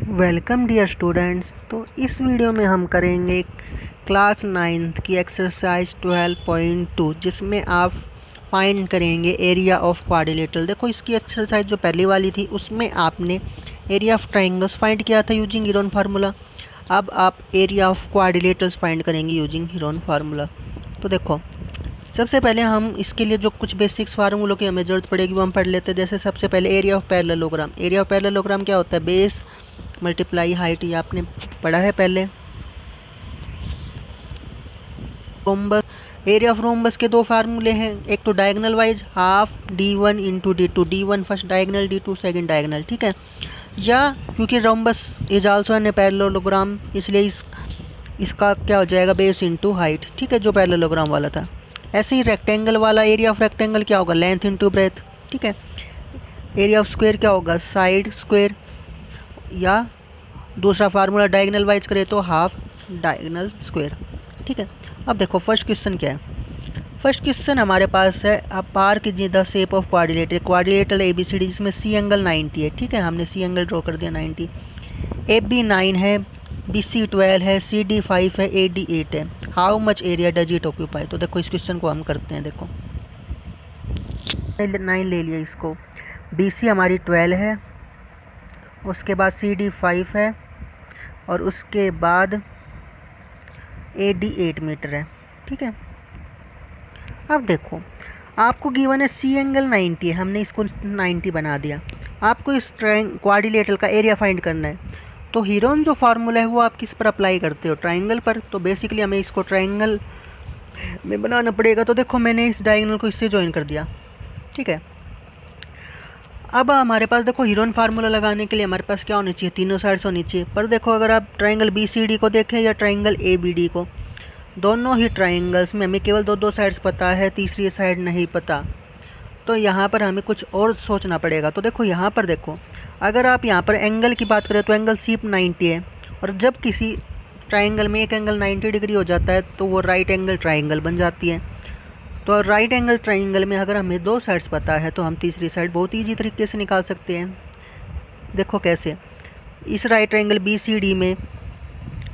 Welcome dear students. तो इस video में हम करेंगे क्लास 9th की एक्सरसाइज 12.2 जिसमें आप फाइंड करेंगे एरिया ऑफ क्वाड्रिलेटरल। देखो इसकी एक्सरसाइज जो पहली वाली थी उसमें आपने एरिया ऑफ ट्राइंगल्स फाइंड किया था यूजिंग हीरोन फार्मूला। अब आप एरिया ऑफ क्वाड्रिलेटरल्स फाइंड करेंगे यूजिंग हीरोन फार्मूला। तो देखो सबसे पहले हम इसके लिए जो कुछ बेसिक्स फार्मूलों की हमें ज़रूरत पड़ेगी वो हम पढ़ लेते हैं। जैसे सबसे पहले area of parallelogram. Area of parallelogram क्या होता है? Base multiply height. ये आपने पढ़ा है पहले। रोम्बस, एरिया ऑफ रोम्बस के दो फार्मूले हैं, एक तो diagonal wise half d1 into d2, d1 first diagonal, d2 second diagonal, ठीक है। या क्योंकि rhombus is also an parallelogram इसलिए इसका क्या हो जाएगा? बेस इंटू हाइट, ठीक है, जो पैरेललोग्राम वाला था। ऐसे ही रेक्टेंगल वाला एरिया ऑफ रेक्टेंगल क्या होगा? लेंथ इंटू ब्रेथ, ठीक है। एरिया ऑफ स्क्वायर क्या होगा? Side square. या दूसरा फार्मूला डायगोनल वाइज करें तो हाफ डायगोनल स्क्वायर, ठीक है। अब देखो फर्स्ट क्वेश्चन क्या है। फर्स्ट क्वेश्चन हमारे पास है, अब पार कीजिए the shape of quadrilateral. Quadrilateral ABCD जिसमें C एंगल 90 है, ठीक है। हमने C एंगल ड्रॉ कर दिया 90। AB 9 है, BC 12 है, CD 5 है, AD 8 है। How much area does it occupy? तो देखो इस क्वेश्चन को हम करते हैं। देखो 9 ले लिया इसको, BC हमारी 12 है, उसके बाद CD 5 है और उसके बाद AD 8 मीटर है, ठीक है। अब देखो आपको गिवन है C एंगल 90 है, हमने इसको 90 बना दिया। आपको इस क्वाड्रिलेटरल का एरिया फाइंड करना है। तो हीरोन जो फार्मूला है वो आप किस पर अप्लाई करते हो? ट्राइंगल पर। तो बेसिकली हमें इसको ट्राइंगल में बनाना पड़ेगा। तो देखो मैंने इस डायगोनल को इससे ज्वाइन कर दिया, ठीक है। अब हमारे पास देखो हीरोन फार्मूला लगाने के लिए हमारे पास क्या होनी चाहिए? तीनों साइड्स होनी चाहिए। पर देखो अगर आप ट्राइंगल BCD को देखें या ट्राइंगल ABD को, दोनों ही ट्राइंगल्स में हमें केवल दो साइड्स पता है, तीसरी साइड नहीं पता। तो यहाँ पर हमें कुछ और सोचना पड़ेगा। तो देखो यहाँ पर देखो, अगर आप यहाँ पर एंगल की बात करें तो एंगल C 90 है, और जब किसी ट्राइंगल में एक एंगल 90 डिग्री हो जाता है तो वो राइट एंगल ट्राइंगल बन जाती है। तो राइट एंगल ट्राइंगल में अगर हमें दो साइड्स पता है तो हम तीसरी साइड बहुत ईजी तरीके से निकाल सकते हैं। देखो कैसे। इस राइट एंगल BCD में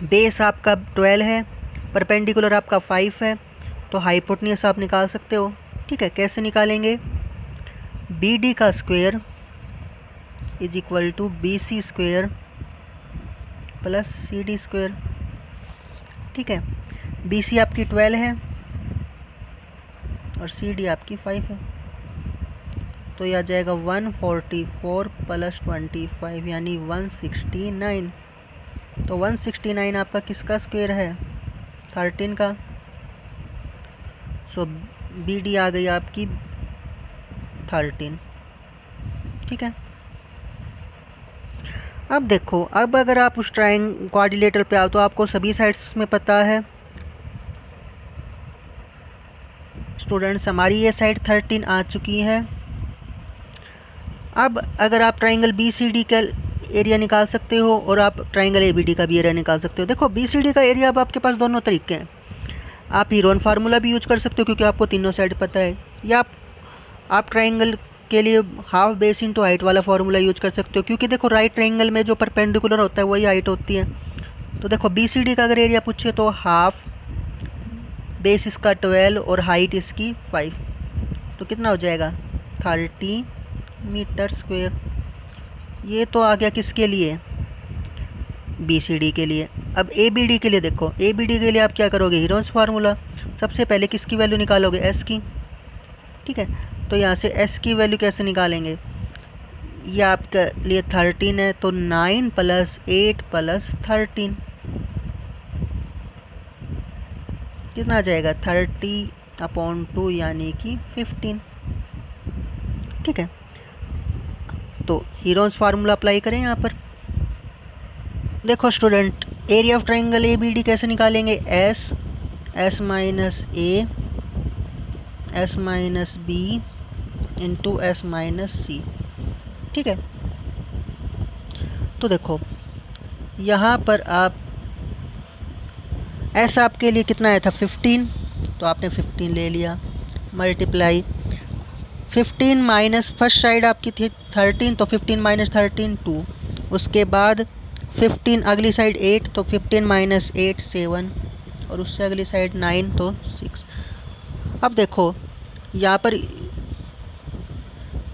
बेस आपका 12 है, परपेंडिकुलर आपका 5 है, तो हाइपोटेन्यूज आप निकाल सकते हो, ठीक है। कैसे निकालेंगे? BD का square is equal to BC square plus CD square, ठीक है। BC आपकी 12 है और CD आपकी 5 है, तो यह आ जाएगा 144 प्लस 25 यानी 169। तो 169 आपका किसका स्क्वायर है? 13 का। सो BD आ गई आपकी 13, ठीक है। अब देखो, अब अगर आप उस क्वाड्रिलेटरल पे आओ तो आपको सभी साइड्स में पता है। स्टूडेंट्स हमारी ये साइड 13 आ चुकी है। अब अगर आप ट्राइंगल BCD का एरिया निकाल सकते हो और आप ट्राइंगल ABD का भी एरिया निकाल सकते हो। देखो BCD का एरिया अब आपके पास दोनों तरीके हैं। आप हीरोन फार्मूला भी यूज कर सकते हो क्योंकि आपको तीनों साइड पता है, या आप ट्राइंगल के लिए हाफ बेस इंटू हाइट वाला फार्मूला यूज कर सकते हो क्योंकि देखो राइट ट्राइंगल में जो परपेंडिकुलर होता है वही हाइट होती है। तो देखो BCD का अगर एरिया पूछे तो हाफ बेस इसका 12 और हाइट इसकी 5, तो कितना हो जाएगा? 30 मीटर स्क्वायर। ये तो आ गया किसके लिए? BCD के लिए। अब ABD के लिए देखो, ABD के लिए आप क्या करोगे? Heron's formula. सबसे पहले किसकी वैल्यू निकालोगे? S की, ठीक है। तो यहाँ से S की वैल्यू कैसे निकालेंगे? ये आपके लिए 13 है, तो 9 प्लस 8 प्लस 13 कितना आ जाएगा? 30/2 यानी कि 15, ठीक है। तो हीरोन्स फार्मूला अप्लाई करें यहाँ पर। देखो student, area of triangle ABD कैसे निकालेंगे? S minus A S minus B into S minus C, ठीक है। तो देखो यहाँ पर आप S आपके लिए कितना आया था? 15, तो आपने 15 ले लिया, मल्टीप्लाई 15 माइनस फर्स्ट साइड आपकी थी 13, तो 15 माइनस 13 2, उसके बाद 15 अगली साइड 8, तो 15 माइनस 8 7, और उससे अगली साइड 9 तो 6। अब देखो यहाँ पर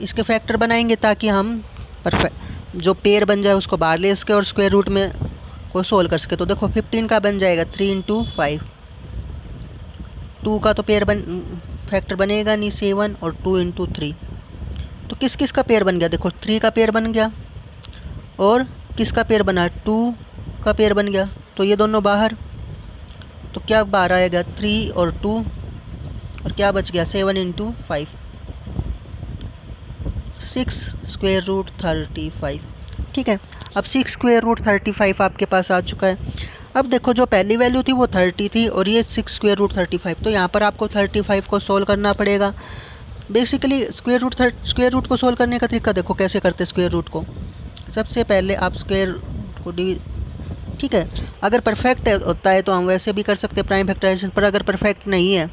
इसके फैक्टर बनाएंगे ताकि हम परफेक्ट जो पेयर बन जाए उसको बाहर ले सके और स्क्वायर रूट में को सोल्व कर सके। तो देखो 15 का बन जाएगा 3 इंटू 5, 2 का तो पेयर फैक्टर बनेगा नहीं 7, और 2 इंटू 3। तो किस किस का पेयर बन गया, देखो 3 का पेयर बन गया, और किसका पेयर बना, 2 का पेयर बन गया। तो ये दोनों बाहर, तो क्या बाहर आएगा 3 और 2, और क्या बच गया 7 इंटू 5, 6 स्क्वायर रूट 35। ठीक है, अब 6 स्क्वायर रूट 35 आपके पास आ चुका है। अब देखो जो पहली वैल्यू थी वो 30 थी और ये 6 स्क्वायर रूट 35, तो यहाँ पर आपको 35 को सोल्व करना पड़ेगा। बेसिकली स्क्वायर रूट को सोल्व करने का तरीका देखो कैसे करते हैं स्क्वायर रूट को। सबसे पहले आप स्क्वायर को ठीक है, अगर परफेक्ट होता है तो हम वैसे भी कर सकते हैं प्राइम फैक्टराइजेशन, पर अगर परफेक्ट नहीं है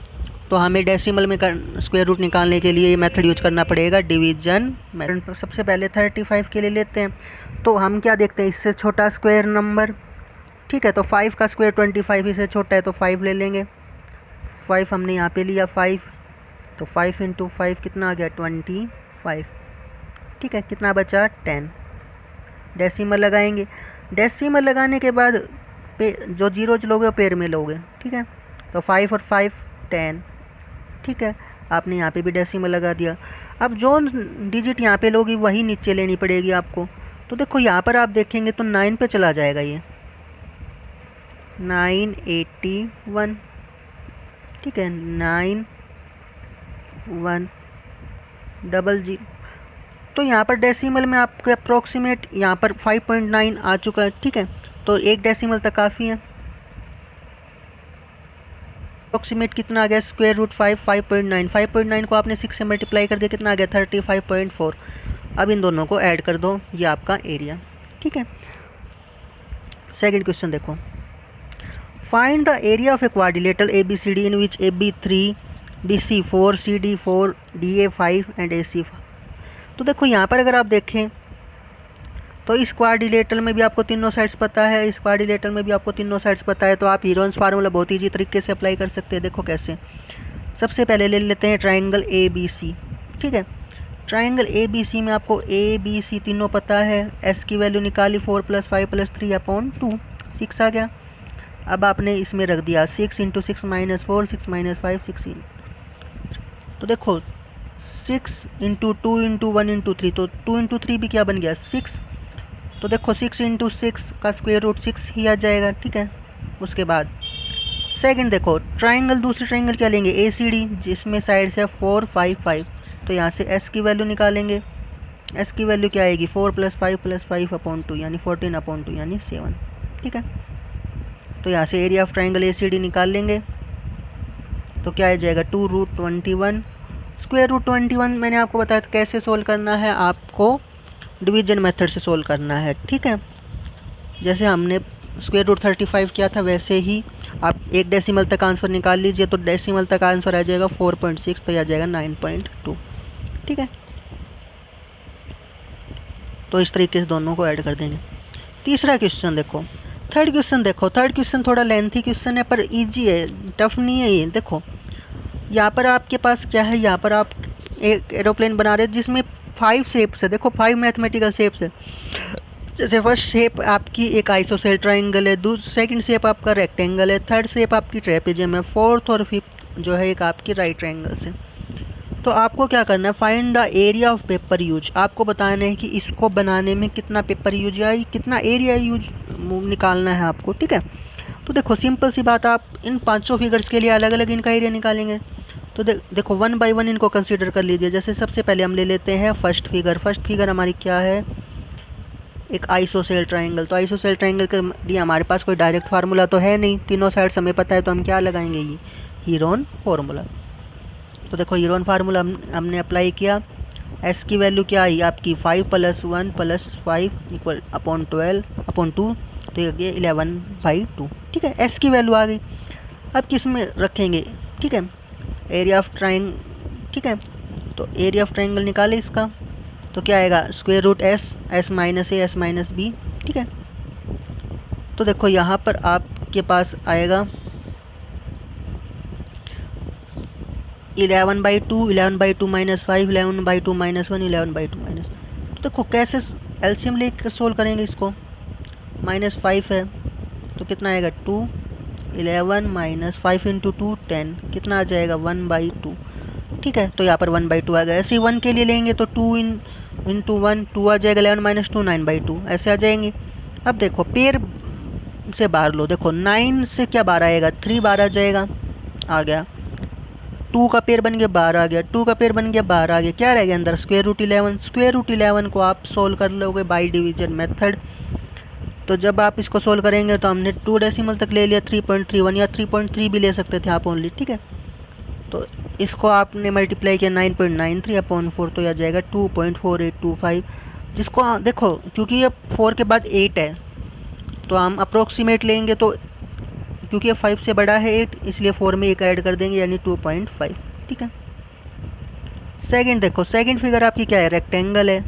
तो हमें डेसिमल में स्क्वायर रूट निकालने के लिए ये मेथड यूज करना पड़ेगा, डिवीजन मेथड। सबसे पहले 35 के लिए लेते हैं, तो हम क्या देखते हैं, इससे छोटा स्क्वायर नंबर। ठीक है, तो 5 का स्क्वायर 25 इससे छोटा है तो 5 ले लेंगे। 5 हमने यहाँ पे लिया 5, तो 5 इंटू 5 कितना आ गया 25। ठीक है, कितना बचा 10। डेसिमल लगाएंगे, डेसिमल लगाने के बाद जो जीरो लोगे वो पेयर में लोगे। ठीक है, तो 5 और 5 10। ठीक है, आपने यहाँ पे भी डेसिमल लगा दिया। अब जो डिजिट यहाँ पे लोगी वही नीचे लेनी पड़ेगी आपको। तो देखो यहाँ पर आप देखेंगे तो 9 पे चला जाएगा, ये 981। ठीक है, 9100। तो यहाँ पर डेसिमल में आपके अप्रोक्सीमेट यहाँ पर 5.9 आ चुका है। ठीक है, तो एक डेसिमल तक काफ़ी है। अप्रोक्सीमेट कितना आ गया, स्क्वायर रूट 5.9। 5.9 को आपने 6 से मल्टीप्लाई कर दिया, कितना आ गया 35.4। अब इन दोनों को ऐड कर दो, ये आपका एरिया। ठीक है, सेकंड क्वेश्चन देखो, find the area of a quadrilateral ABCD in which AB3, BC4, CD4, DA5 and AC5। तो देखो यहाँ पर अगर आप देखें तो इस क्वाड्रिलेटरल में भी आपको तीनों साइड्स पता है, इस क्वाड्रिलेटरल में भी आपको तीनों साइड्स पता है, तो आप हीरोन्स फार्मूला बहुत ईजी तरीके से अप्लाई कर सकते हैं। देखो कैसे, सबसे पहले ले लेते हैं ट्राइंगल ABC। ठीक है, ट्राइंगल ABC में आपको ABC तीनों पता है, S की वैल्यू निकाली 4 + 5 + 3/2, 6 आ गया। अब आपने इसमें रख दिया 6 इंटू 6 माइनस 4, 6 माइनस 5, 6। तो देखो 6 इंटू 2 इंटू 1 इंटू 3, तो 2 इंटू 3 भी क्या बन गया 6। तो देखो 6 इंटू 6 का स्क्वायर रूट 6 ही आ जाएगा। ठीक है, उसके बाद सेकंड देखो, ट्राइंगल दूसरी ट्राइंगल क्या लेंगे ACD, जिसमें साइड से 4 5 5। तो यहाँ से S की वैल्यू निकालेंगे, S की वैल्यू क्या आएगी 4 + 5 + 5/2 यानी 14/2 यानी 7। ठीक है, तो यहाँ से एरिया ऑफ ट्राइंगल ACD निकाल लेंगे, तो क्या आ जाएगा 2√21। स्क्वायर रूट 21 मैंने आपको बताया था कैसे सोल्व करना है, आपको डिवीजन मेथड से सोल्व करना है। ठीक है, जैसे हमने स्क्वायर रूट 35 किया था वैसे ही आप एक डेसिमल तक आंसर निकाल लीजिए, तो डेसिमल तक आंसर आ जाएगा 4.6, तो यह आ जाएगा 9.2। ठीक है, तो इस तरीके से दोनों को ऐड कर देंगे। तीसरा क्वेश्चन देखो, थर्ड क्वेश्चन देखो, थर्ड क्वेश्चन थोड़ा लेंथी क्वेश्चन है पर इजी है, टफ नहीं है ये। देखो यहाँ पर आपके पास क्या है, यहाँ पर आप एक एरोप्लेन बना रहे हैं जिसमें 5 शेप्स है। देखो 5 मैथमेटिकल शेप्स है। जैसे फर्स्ट शेप आपकी एक आइसोसेल ट्राइंगल है, सेकंड शेप आपका रेक्टेंगल है, थर्ड शेप आपकी ट्रेपेजियम है, फोर्थ और फिफ्थ जो है एक आपकी राइट ट्राइंगल्स है। तो आपको क्या करना है, find the area of paper use. आपको बताना है कि इसको बनाने में कितना पेपर यूज या कितना एरिया यूज निकालना है आपको। ठीक है, तो देखो सिंपल सी बात, आप इन पांचों फिगर्स के लिए अलग अलग इनका एरिया निकालेंगे। तो देखो 1 बाय 1 इनको कंसीडर कर लीजिए। जैसे सबसे पहले हम ले लेते हैं फर्स्ट फिगर। फर्स्ट फिगर हमारी क्या है, एक आइसोसेल ट्राइंगल। तो आइसोसेल ट्राइंगल के लिए हमारे पास कोई डायरेक्ट फार्मूला तो है नहीं, तीनों साइड्स हमें पता है, तो हम क्या लगाएंगे, ये हीरोन फार्मूला। तो देखो हीरोन फार्मूला हमने अप्लाई किया। एस की वैल्यू क्या आई आपकी 5 + 1 + 5 = 12/2, तो ये 11/2। ठीक है, एस की वैल्यू आ गई। अब किस में रखेंगे, ठीक है, एरिया ऑफ ट्राइंगल। ठीक है, तो एरिया ऑफ ट्राइंगल निकाले इसका, तो क्या आएगा square root S, S - A, S - B। ठीक है, तो देखो यहाँ पर आपके पास आएगा 11/2, 11/2 -5, 11/2 -1, 11/2 माइनस। तो देखो कैसे एलसीएम लेकर सोल्व करेंगे इसको। -5 है तो कितना आएगा 2, 11 माइनस 5 इंटू 2 10, कितना आ जाएगा 1/2। ठीक है, तो यहाँ पर 1/2 आ गया। ऐसे ही 1 के लिए लेंगे तो 2 इंटू 1 2 आ जाएगा, 11 माइनस 2 9/2, ऐसे आ जाएंगे। अब देखो पेयर से बाहर लो, देखो 9 से क्या बाहर आएगा 3 बाहर आ जाएगा, आ गया। 2 का पेयर बन गया बाहर आ गया, 2 का पेयर बन गया बाहर आ गया, क्या रह गया अंदर स्क्वायर रूट 11। स्क्वायर रूट 11 को आप सोल्व कर लोगे बाई डिवीजन मेथड। तो जब आप इसको सोल्व करेंगे तो हमने 2 डेसिमल तक ले लिया, 3.31 या 3.3 भी ले सकते थे आप ओनली। ठीक है, तो इसको आपने मल्टीप्लाई किया 9.93/4, तो यह आ जाएगा 2.4825। जिसको देखो क्योंकि ये 4 के बाद 8 है तो हम अप्रोक्सीमेट लेंगे, तो क्योंकि ये 5 से बड़ा है 8 इसलिए 4 में 1 ऐड कर देंगे यानी 2.5। ठीक है, सेकंड देखो, सेकंड फिगर आपकी क्या है रेक्टेंगल है।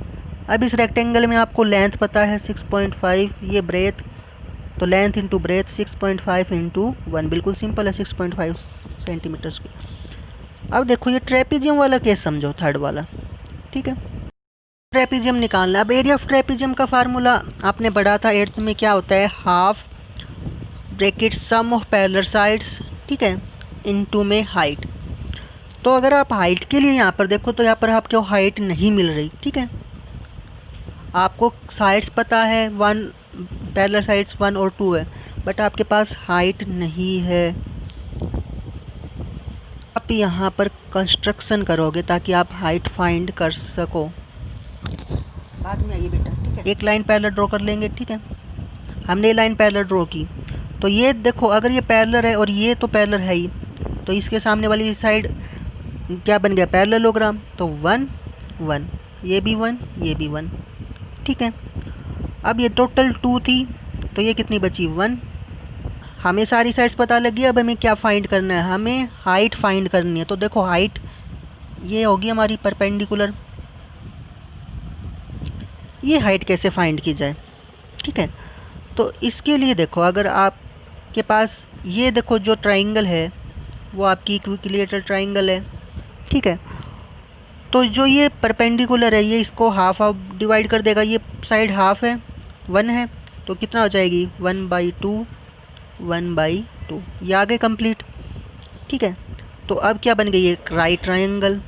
अब इस रेक्टेंगल में आपको लेंथ पता है 6.5, ये ब्रेथ, तो लेंथ इंटू ब्रेथ 6.5 इंटू 1, बिल्कुल सिंपल है 6.5 सेंटीमीटर्स की। अब देखो ये ट्रेपीजियम वाला केस समझो, थर्ड वाला। ठीक है, ट्रेपीजियम निकालना। अब एरिया ऑफ ट्रेपीजियम का फार्मूला आपने पढ़ा था 8th में, क्या होता है half bracket sum of parallel sides, ठीक है, इनटू में हाइट। तो अगर आप हाइट के लिए यहाँ पर देखो तो यहाँ पर आपको हाइट नहीं मिल रही। ठीक है, आपको साइड्स पता है 1 पैरेलल साइड्स 1 और 2 है, बट आपके पास हाइट नहीं है। आप यहाँ पर कंस्ट्रक्शन करोगे ताकि आप हाइट फाइंड कर सको। बाद में आइए बेटा। ठीक है, एक लाइन पैरेलल ड्रॉ कर लेंगे। ठीक है, हमने लाइन पैरेलल ड्रॉ की तो ये देखो अगर ये पैरेलल है और ये तो पैरेलल है ही, तो इसके सामने वाली साइड क्या बन गया पैरेललोग्राम, तो 1 1, ये भी 1 ये भी 1। ठीक है, अब ये टोटल 2 थी तो ये कितनी बची 1। हमें सारी साइड्स पता लगी, अब हमें क्या फाइंड करना है, हमें हाइट फाइंड करनी है। तो देखो हाइट ये होगी हमारी परपेंडिकुलर, ये हाइट कैसे फाइंड की जाए। ठीक है, तो इसके लिए देखो अगर आपके पास ये देखो जो ट्राइंगल है वो आपकी इक्विलेटरल ट्राइंगल है। ठीक है, तो जो ये परपेंडिकुलर है ये इसको हाफ हाफ डिवाइड कर देगा, ये साइड हाफ है 1 है तो कितना हो जाएगी 1/2 1/2, ये आ गए कंप्लीट। ठीक है, तो अब क्या बन गई एक राइट ट्रायंगल।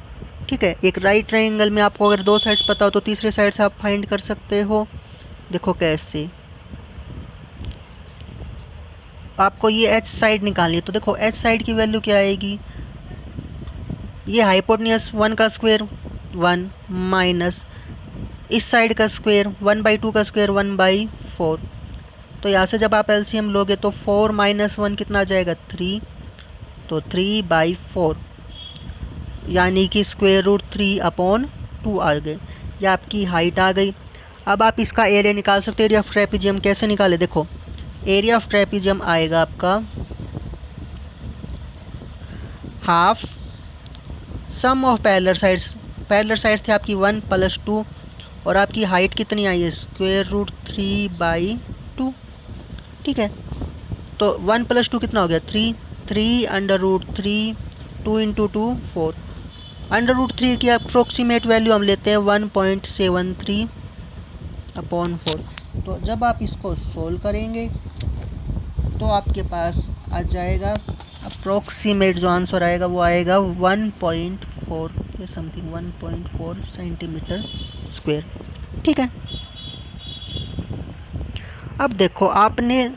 ठीक है, एक राइट ट्रायंगल में आपको अगर 2 साइड्स पता हो तो तीसरे साइड से आप फाइंड कर सकते हो। देखो कैसे, आपको ये एच साइड निकालनी है, तो देखो एच साइड की वैल्यू क्या आएगी, ये हाइपोटेन्यूस 1 का स्क्वायर 1 माइनस इस साइड का स्क्वायर 1/2 का स्क्वायर 1/4। तो यहाँ से जब आप एलसीएम लोगे तो 4 माइनस 1 कितना आ जाएगा 3, तो 3/4 यानी कि स्क्वायर रूट 3/2 आ गए। ये आपकी हाइट आ गई। अब आप इसका एरिया निकाल सकते हैं। एरिया ऑफ ट्रेपीजियम कैसे निकाले, देखो एरिया ऑफ ट्रेपीजियम आएगा आपका half sum of parallel sides. Parallel sides थे आपकी 1 + 2 और आपकी हाइट कितनी आई है स्क्वायर रूट 3/2। ठीक है, तो 1 + 2 कितना हो गया 3, 3√3, 2 × 2 4। √3 की अप्रोक्सीमेट वैल्यू हम लेते हैं 1.73/4। तो जब आप इसको सोल्व करेंगे तो आपके पास आ जाएगा अप्रोक्सीमेट जो आंसर आएगा वो आएगा 1.4 ये समथिंग 1.4 सेंटीमीटर स्क्वायर। ठीक है, अब देखो आपने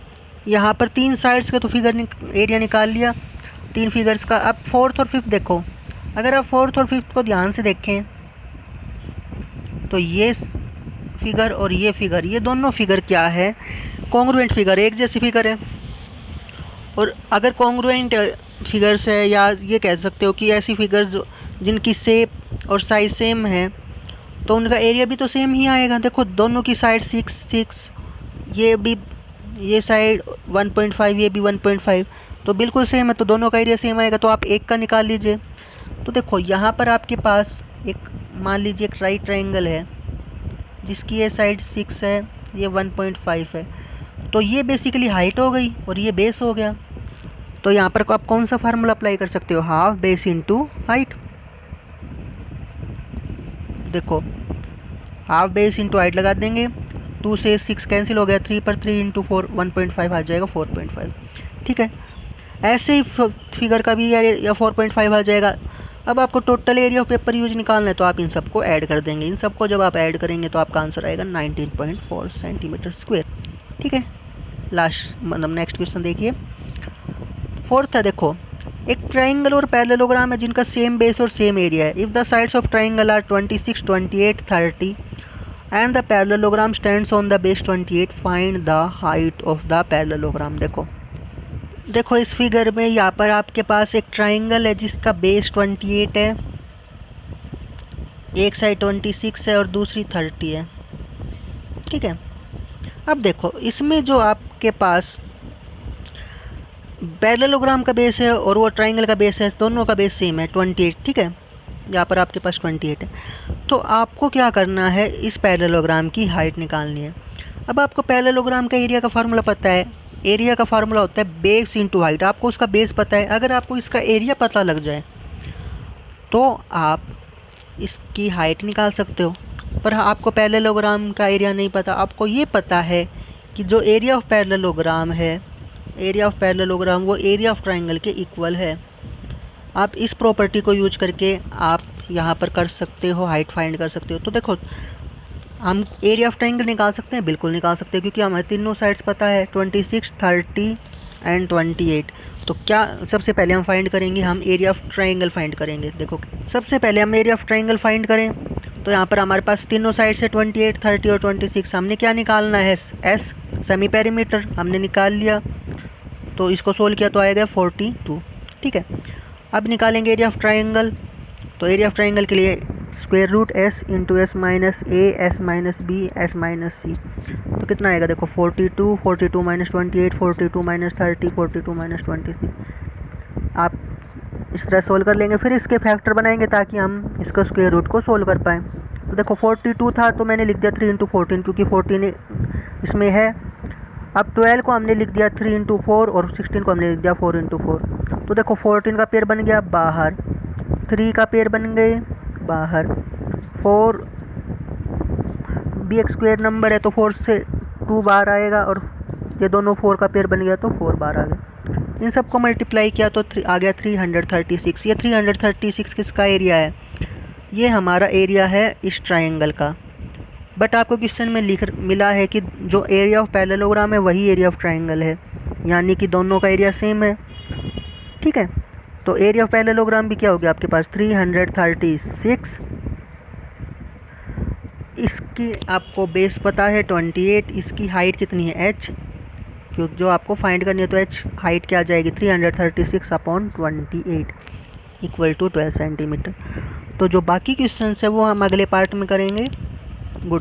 यहाँ पर 3 साइड्स का तो एरिया निकाल लिया 3 फिगर्स का। अब 4th और 5th देखो, अगर आप 4th और 5th को ध्यान से देखें तो ये फिगर और ये फिगर, ये दोनों फिगर क्या है कॉन्ग्रुएंट फिगर, एक जैसी फिगर है। और अगर कॉन्ग्रुएंट फिगर्स है या ये कह सकते हो कि ऐसी फिगर्स जिनकी शेप और साइज सेम है तो उनका एरिया भी तो सेम ही आएगा। देखो दोनों की साइड 6 6, ये भी ये साइड 1.5 ये भी 1.5, तो बिल्कुल सेम है तो दोनों का एरिया सेम आएगा। तो आप एक का निकाल लीजिए। तो देखो यहाँ पर आपके पास एक मान लीजिए एक राइट ट्रायंगल है जिसकी ये साइड 6 है ये 1.5 है। तो ये बेसिकली हाइट हो गई और ये बेस हो गया। तो यहाँ पर आप कौन सा फार्मूला अप्लाई कर सकते हो, हाफ बेस इंटू हाइट। देखो हाफ बेस इंटू हाइट लगा देंगे, 2 से 6 कैंसिल हो गया, 3 पर 3 इंटू 4 1.5 आ जाएगा 4.5। ठीक है, ऐसे ही फिगर का भी या 4.5 आ जाएगा। अब आपको total area of paper use निकालना है तो आप इन सबको ऐड कर देंगे। इन सबको जब आप ऐड करेंगे तो आपका आंसर आएगा 19.4 सेंटीमीटर स्क्वायर। ठीक है, लास्ट मतलब नेक्स्ट क्वेश्चन देखिए, फोर्थ है। देखो एक ट्राइंगल और पैरेललोग्राम है जिनका सेम बेस और सेम एरिया है। If the sides of triangle are 26, 28, 30 and the parallelogram stands on the base 28, find the height of the parallelogram. देखो इस फिगर में यहाँ पर आपके पास एक ट्राइंगल है जिसका बेस 28 है, एक साइड 26 है और दूसरी 30 है। ठीक है, अब देखो इसमें जो आपके पास पैरेललोग्राम का बेस है और वो ट्राइंगल का बेस है, दोनों का बेस सेम है 28। ठीक है, यहाँ पर आपके पास 28 है। तो आपको क्या करना है, इस पैरेललोग्राम की हाइट निकालनी है। अब आपको पैरेललोग्राम का एरिया का फार्मूला पता है, एरिया का फार्मूला होता है बेस इंटू हाइट। आपको उसका बेस पता है, अगर आपको इसका एरिया पता लग जाए तो आप इसकी हाइट निकाल सकते हो। पर आपको पैरेललोग्राम का एरिया नहीं पता, आपको ये पता है कि जो एरिया ऑफ पैरेललोग्राम है, एरिया ऑफ पैरेललोग्राम वो एरिया ऑफ ट्राइंगल के इक्वल है। आप इस प्रॉपर्टी को यूज करके आप यहाँ पर कर सकते हो, हाइट फाइंड कर सकते हो। तो देखो हम एरिया ऑफ ट्राइंगल निकाल सकते हैं, बिल्कुल निकाल सकते हैं, क्योंकि हमें तीनों साइड्स पता है 26, 30 एंड 28। तो क्या सबसे पहले हम फाइंड करेंगे, हम एरिया ऑफ ट्राइंगल फाइंड करेंगे। देखो सबसे पहले हम एरिया ऑफ ट्राइंगल फाइंड करें तो यहाँ पर हमारे पास तीनों साइड से 28, 30 और 26। हमने क्या निकालना है, एस सेमी पेरीमीटर हमने निकाल लिया। तो इसको सोल्व किया तो आएगा 42। ठीक है, अब निकालेंगे एरिया ऑफ ट्राइंगल। तो एरिया ऑफ ट्राइंगल के लिए square root s into s minus a, s minus b, s minus c. तो कितना आएगा, देखो 42, 42 माइनस 28, 42 माइनस 30, 42 माइनस 26। आप इस तरह सोल्व कर लेंगे, फिर इसके फैक्टर बनाएंगे ताकि हम इसका स्क्वायर रूट को सोल्व कर पाएँ। तो देखो 42 था तो मैंने लिख दिया 3 इंटू 14, क्योंकि 14 इसमें है। अब 12 को हमने लिख दिया 3 इंटू 4 और 16 को हमने लिख दिया 4 इंटू 4। तो देखो 14 का पेयर बन गया बाहर, 3 का पेयर बन गए बाहर, 4 भी एक स्क्वायर नंबर है तो 4 से 2 बाहर आएगा, और ये दोनों 4 का पेयर बन गया तो 4 बाहर आ गया। इन सबको मल्टीप्लाई किया तो आ गया 336। ये 336 किसका एरिया है, ये हमारा एरिया है इस ट्राइंगल का। बट आपको क्वेश्चन में मिला है कि जो एरिया ऑफ पैरेललोग्राम है वही एरिया ऑफ ट्राइंगल है, यानी कि दोनों का एरिया सेम है। ठीक है, तो एरिया ऑफ पैरेललोग्राम भी क्या हो गया आपके पास 336। इसकी आपको बेस पता है 28, इसकी हाइट कितनी है h, क्योंकि जो आपको फाइंड करनी है तो h हाइट क्या आ जाएगी 336 अपॉन 28 इक्वल टू 12 सेंटीमीटर। तो जो बाकी क्वेश्चन है वो हम अगले पार्ट में करेंगे। गुड।